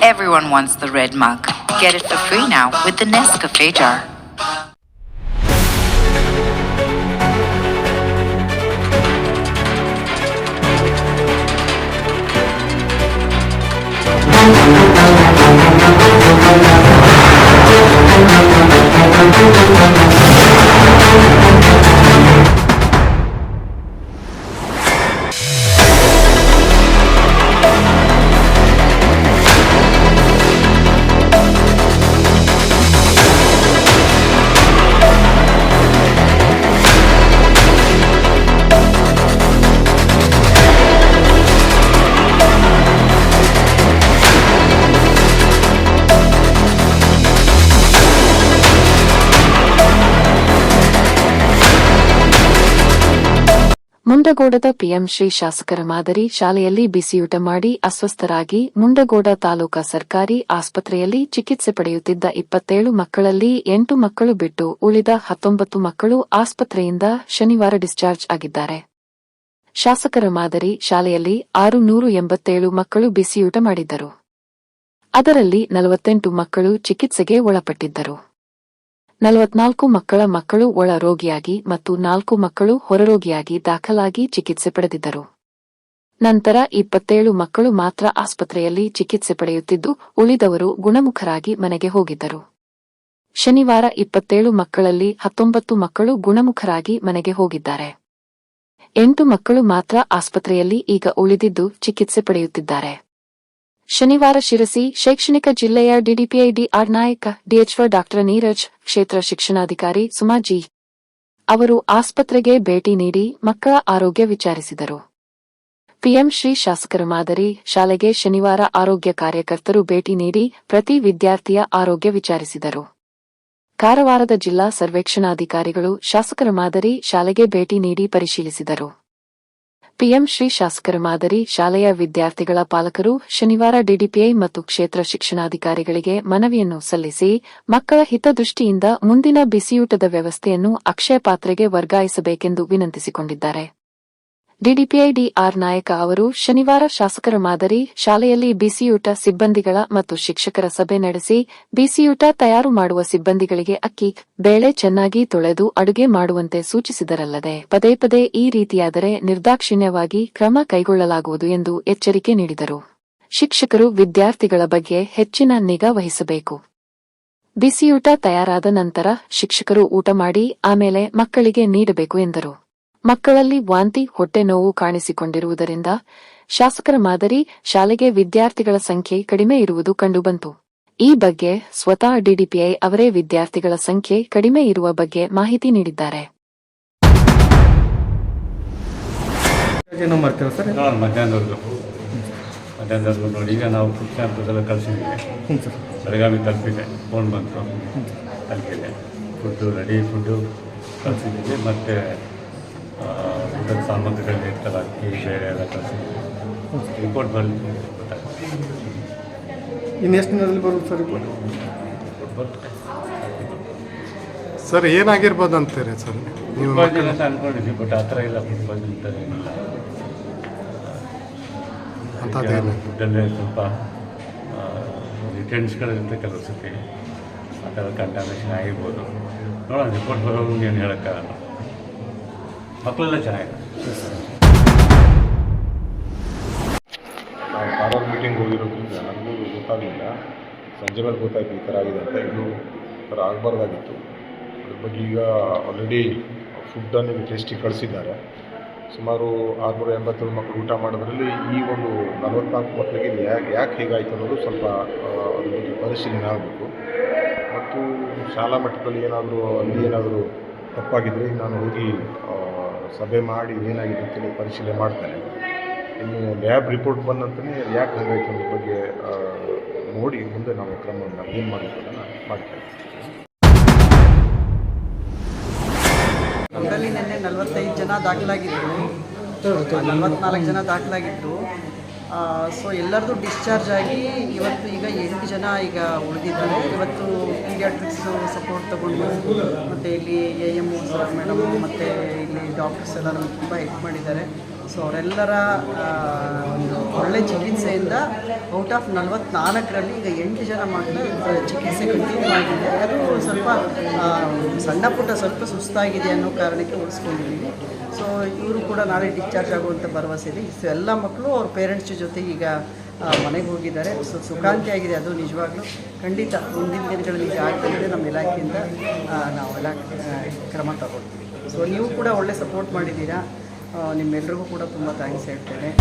Everyone wants the red mug. Get it for free now with the Nescafe jar. ಮುಂಡಗೋಡದ PM Shri ಶಾಸಕರ ಮಾದರಿ ಶಾಲೆಯಲ್ಲಿ ಬಿಸಿಯೂಟ ಮಾಡಿ ಅಸ್ವಸ್ಥರಾಗಿ ಮುಂಡಗೋಡ ತಾಲೂಕಾ ಸರ್ಕಾರಿ ಆಸ್ಪತ್ರೆಯಲ್ಲಿ ಚಿಕಿತ್ಸೆ ಪಡೆಯುತ್ತಿದ್ದ 27 ಮಕ್ಕಳಲ್ಲಿ 8 ಮಕ್ಕಳು ಬಿಟ್ಟು ಉಳಿದ 19 ಮಕ್ಕಳು ಆಸ್ಪತ್ರೆಯಿಂದ ಶನಿವಾರ ಡಿಸ್ಚಾರ್ಜ್ ಆಗಿದ್ದಾರೆ. ಶಾಸಕರ ಮಾದರಿ ಶಾಲೆಯಲ್ಲಿ 687 ಮಕ್ಕಳು ಬಿಸಿಯೂಟ ಮಾಡಿದ್ದರು. ಅದರಲ್ಲಿ 48 ಮಕ್ಕಳು ಚಿಕಿತ್ಸೆಗೆ ಒಳಪಟ್ಟಿದ್ದರು. 44 ಮಕ್ಕಳು ಒಳ ರೋಗಿಯಾಗಿ ಮತ್ತು 4 ಮಕ್ಕಳು ಹೊರರೋಗಿಯಾಗಿ ದಾಖಲಾಗಿ ಚಿಕಿತ್ಸೆ ಪಡೆದಿದ್ದರು. ನಂತರ 27 ಮಕ್ಕಳು ಮಾತ್ರ ಆಸ್ಪತ್ರೆಯಲ್ಲಿ ಚಿಕಿತ್ಸೆ ಪಡೆಯುತ್ತಿದ್ದು ಉಳಿದವರು ಗುಣಮುಖರಾಗಿ ಮನೆಗೆ ಹೋಗಿದ್ದರು. ಶನಿವಾರ 27 ಮಕ್ಕಳಲ್ಲಿ 19 ಮಕ್ಕಳು ಗುಣಮುಖರಾಗಿ ಮನೆಗೆ ಹೋಗಿದ್ದಾರೆ. 8 ಮಕ್ಕಳು ಮಾತ್ರ ಆಸ್ಪತ್ರೆಯಲ್ಲಿ ಈಗ ಉಳಿದಿದ್ದು ಚಿಕಿತ್ಸೆ ಪಡೆಯುತ್ತಿದ್ದಾರೆ. ಶನಿವಾರ ಶಿರಸಿ ಶೈಕ್ಷಣಿಕ ಜಿಲ್ಲೆಯ ಡಿಡಿಪಿಐ ಡಿಆರ್ ನಾಯಕ ಡಿಎಚ್ವ ಡಾ ನೀರಜ್, ಕ್ಷೇತ್ರ ಶಿಕ್ಷಣಾಧಿಕಾರಿ ಸುಮಾ ಜಿ ಅವರು ಆಸ್ಪತ್ರೆಗೆ ಭೇಟಿ ನೀಡಿ ಮಕ್ಕಳ ಆರೋಗ್ಯ ವಿಚಾರಿಸಿದರು. ಪಿಎಂ ಶ್ರೀ ಶಾಸಕರ ಮಾದರಿ ಶಾಲೆಗೆ ಶನಿವಾರ ಆರೋಗ್ಯ ಕಾರ್ಯಕರ್ತರು ಭೇಟಿ ನೀಡಿ ಪ್ರತಿ ವಿದ್ಯಾರ್ಥಿಯ ಆರೋಗ್ಯ ವಿಚಾರಿಸಿದರು. ಕಾರವಾರದ ಜಿಲ್ಲಾ ಸರ್ವೇಕ್ಷಣಾಧಿಕಾರಿಗಳು ಶಾಸಕರ ಮಾದರಿ ಶಾಲೆಗೆ ಭೇಟಿ ನೀಡಿ ಪರಿಶೀಲಿಸಿದರು. ಪಿಎಂ ಶ್ರೀ ಶಾಸಕರ ಮಾದರಿ ಶಾಲೆಯ ವಿದ್ಯಾರ್ಥಿಗಳ ಪಾಲಕರು ಶನಿವಾರ ಡಿಡಿಪಿಐ ಮತ್ತು ಕ್ಷೇತ್ರ ಶಿಕ್ಷಣಾಧಿಕಾರಿಗಳಿಗೆ ಮನವಿಯನ್ನು ಸಲ್ಲಿಸಿ ಮಕ್ಕಳ ಹಿತದೃಷ್ಟಿಯಿಂದ ಮುಂದಿನ ಬಿಸಿಯೂಟದ ವ್ಯವಸ್ಥೆಯನ್ನು ಅಕ್ಷಯ ಪಾತ್ರೆಗೆ ವರ್ಗಾಯಿಸಬೇಕೆಂದು ವಿನಂತಿಸಿಕೊಂಡಿದ್ದಾರೆ. ಡಿಡಿಪಿಐ ಡಿಆರ್ ನಾಯಕ ಅವರು ಶನಿವಾರ ಶಾಸಕರ ಮಾದರಿ ಶಾಲೆಯಲ್ಲಿ ಬಿಸಿಯೂಟ ಸಿಬ್ಬಂದಿಗಳ ಮತ್ತು ಶಿಕ್ಷಕರ ಸಭೆ ನಡೆಸಿ ಬಿಸಿಯೂಟ ತಯಾರು ಮಾಡುವ ಸಿಬ್ಬಂದಿಗಳಿಗೆ ಅಕ್ಕಿ, ಬೇಳೆ ಚೆನ್ನಾಗಿ ತೊಳೆದು ಅಡುಗೆ ಮಾಡುವಂತೆ ಸೂಚಿಸಿದರಲ್ಲದೆ ಪದೇ ಪದೇ ಈ ರೀತಿಯಾದರೆ ನಿರ್ದಾಕ್ಷಿಣ್ಯವಾಗಿ ಕ್ರಮ ಕೈಗೊಳ್ಳಲಾಗುವುದು ಎಂದು ಎಚ್ಚರಿಕೆ ನೀಡಿದರು. ಶಿಕ್ಷಕರು ವಿದ್ಯಾರ್ಥಿಗಳ ಬಗ್ಗೆ ಹೆಚ್ಚಿನ ನಿಗಾ ವಹಿಸಬೇಕು. ಬಿಸಿಯೂಟ ತಯಾರಾದ ನಂತರ ಶಿಕ್ಷಕರು ಊಟ ಮಾಡಿ ಆಮೇಲೆ ಮಕ್ಕಳಿಗೆ ನೀಡಬೇಕು ಎಂದರು. ಮಕ್ಕಳಲ್ಲಿ ವಾಂತಿ, ಹೊಟ್ಟೆ ನೋವು ಕಾಣಿಸಿಕೊಂಡಿರುವುದರಿಂದ ಶಾಸಕರ ಮಾದರಿ ಶಾಲೆಗೆ ವಿದ್ಯಾರ್ಥಿಗಳ ಸಂಖ್ಯೆ ಕಡಿಮೆ ಇರುವುದು ಕಂಡುಬಂತು. ಈ ಬಗ್ಗೆ ಸ್ವತಃ ಡಿಡಿಪಿಐ ಅವರೇ ವಿದ್ಯಾರ್ಥಿಗಳ ಸಂಖ್ಯೆ ಕಡಿಮೆ ಇರುವ ಬಗ್ಗೆ ಮಾಹಿತಿ ನೀಡಿದ್ದಾರೆ. ಮಧ್ಯಾಹ್ನದವರೆಗೂ ನೋಡಿ. ಈಗ ನಾವು ಫುಡ್ ಕಳಿಸಿದ್ದೀವಿ. ಬೆಳಗಾವಿ ತಲುಪಿದೆ, ಫೋನ್ ಬಂತು, ತಲುಪಿದೆ. ಫುಡ್ಡು ಕಳಿಸಿದ್ದೀವಿ. ಮತ್ತು ಊಟದ ಸಾಮಗ್ರಿಗಳು ಇರ್ತಲ್ಲ, ಅಕ್ಕಿ, ಬೇರೆ ಎಲ್ಲ ಕಳಿಸಿದ್ದೀವಿ. ರಿಪೋರ್ಟ್ ಬರಲಿಕ್ಕೆ ಇನ್ನು ಎಷ್ಟು ದಿನದಲ್ಲಿ ಬರುತ್ತೆ ಸರ್ ರಿಪೋರ್ಟ್? ಬರುತ್ತೆ ಸರ್. ಏನಾಗಿರ್ಬೋದು ಅಂತೀರಿ ಸರ್ ನೀವು? ಅಂತ ಅಂದ್ಕೊಂಡಿದ್ವಿ, ಬಟ್ ಆ ಥರ ಇಲ್ಲ. ಫುಟ್ಬಾಲ್ ಅಂತ ಏನಿಲ್ಲ. ಫುಡ್ಡಲ್ಲೇ ಸ್ವಲ್ಪ ರಿಟರ್ನ್ಸ್ಗಳಿರುತ್ತೆ ಕೆಲವು ಸತಿ. ಆ ಥರ ಕಂಟಾಮಿನೇಷನ್ ಆಗಿರ್ಬೋದು. ನೋಡೋಣ, ರಿಪೋರ್ಟ್ ಬರೋದು ಏನು ಹೇಳೋಕ್ಕಾಗಲ್ಲ. ಮಕ್ಕಳೆಲ್ಲ ಚೆನ್ನಾಗಿದೆ. ನಾವು ಕಾರವಾರ ಮೀಟಿಂಗ್ ಹೋಗಿರೋದ್ರಿಂದ ನನಗೂ ಗೊತ್ತಾಗಲಿಲ್ಲ. ಸಂಜೆ ಮೇಲೆ ಗೊತ್ತಾಯ್ತು ಈ ಥರ ಆಗಿದೆ ಅಂತ. ಇದು ಥರ ಆಗಬಾರ್ದಾಗಿತ್ತು. ಅದ್ರ ಬಗ್ಗೆ ಈಗ ಆಲ್ರೆಡಿ ಫುಡ್ಡನ್ನು ಟೆಸ್ಟಿಗೆ ಕಳಿಸಿದ್ದಾರೆ. ಸುಮಾರು 687 ಮಕ್ಕಳು ಊಟ ಮಾಡೋದ್ರಲ್ಲಿ ಈ ಒಂದು 44 ಮಕ್ಕಳಿಗೆ ಇದು ಯಾಕೆ ಹೀಗಾಯಿತು ಅನ್ನೋದು ಸ್ವಲ್ಪ ಅದ್ರ ಬಗ್ಗೆ ಪರಿಶೀಲನೆ ಆಗಬೇಕು. ಮತ್ತು ಶಾಲಾ ಮಟ್ಟದಲ್ಲಿ ಏನಾದರೂ ತಪ್ಪಾಗಿದ್ದರೆ ನಾನು ಹೋಗಿ ಸಭೆ ಮಾಡಿ ಏನಾಗಿದೆ ಅಂತೇಳಿ ಪರಿಶೀಲನೆ ಮಾಡ್ತೇನೆ. ಇನ್ನು ಲ್ಯಾಬ್ ರಿಪೋರ್ಟ್ ಬಂದಂತಲೇ ಯಾಕೆ ಹಾಗಾಯಿತು ಅನ್ನೋದ್ರ ಬಗ್ಗೆ ನೋಡಿ ಮುಂದೆ ನಾವು ಕ್ರಮವನ್ನು ಏನು ಮಾಡಬೇಕು ಅದನ್ನು ಮಾಡ್ತೇವೆ. ನಮ್ಮಲ್ಲಿ ನಿನ್ನೆ 45 ಜನ ದಾಖಲಾಗಿದ್ದರು, 44 ಜನ ದಾಖಲಾಗಿತ್ತು. ಸೊ ಎಲ್ಲರದು ಡಿಸ್ಚಾರ್ಜ್ ಆಗಿ ಇವತ್ತು ಈಗ 8 ಜನ ಈಗ ಉಳಿದಿದ್ದಾರೆ. ಇವತ್ತು ಪೀಡಿಯಾಟ್ರಿಕ್ಸು ಸಪೋರ್ಟ್ ತಗೊಂಡು ಮತ್ತು ಇಲ್ಲಿ AM ಸರ್ ಮೇಡಮ್ ಮತ್ತು ಇಲ್ಲಿ ಡಾಕ್ಟರ್ಸ್ ಎಲ್ಲ ನಮ್ಗೆ ತುಂಬ ಹೆಲ್ಪ್ ಮಾಡಿದ್ದಾರೆ. ಸೊ ಅವರೆಲ್ಲರ ಒಂದು ಒಳ್ಳೆ ಚಿಕಿತ್ಸೆಯಿಂದ ಔಟ್ ಆಫ್ 44ರಲ್ಲಿ ಈಗ 8 ಜನ ಮಾತ್ರ ಚಿಕಿತ್ಸೆ ಕಂಟಿನ್ಯೂ ಆಗಿದೆ. ಅದು ಸ್ವಲ್ಪ ಸಣ್ಣ ಪುಟ್ಟ ಸ್ವಲ್ಪ ಸುಸ್ತಾಗಿದೆ ಅನ್ನೋ ಕಾರಣಕ್ಕೆ ಉಳಿಸ್ಕೊಂಡಿದ್ದೀವಿ. ಸೊ ಇವರು ಕೂಡ ನಾಳೆ ಡಿಸ್ಚಾರ್ಜ್ ಆಗುವಂಥ ಭರವಸೆ ಇದೆ. ಸೊ ಎಲ್ಲ ಮಕ್ಕಳು ಅವ್ರ ಪೇರೆಂಟ್ಸ್ ಜೊತೆ ಈಗ ಮನೆಗೆ ಹೋಗಿದ್ದಾರೆ. ಸೊ ಸುಖಾಂತಿ ಆಗಿದೆ. ಅದು ನಿಜವಾಗ್ಲೂ ಖಂಡಿತ ಮುಂದಿನ ದಿನಗಳಲ್ಲಿ ಈಗ ಆಗ್ತಿದೆ ನಮ್ಮ ಇಲಾಖೆಯಿಂದ ನಾವೆಲ್ಲ ಕ್ರಮ ತಗೊಳ್ತೀವಿ. ಸೊ ನೀವು ಕೂಡ ಒಳ್ಳೆ ಸಪೋರ್ಟ್ ಮಾಡಿದ್ದೀರಾ. ನಿಮ್ಮೆಲ್ರಿಗೂ ಕೂಡ ತುಂಬ ಥ್ಯಾಂಕ್ಸ್ ಹೇಳ್ತೇನೆ.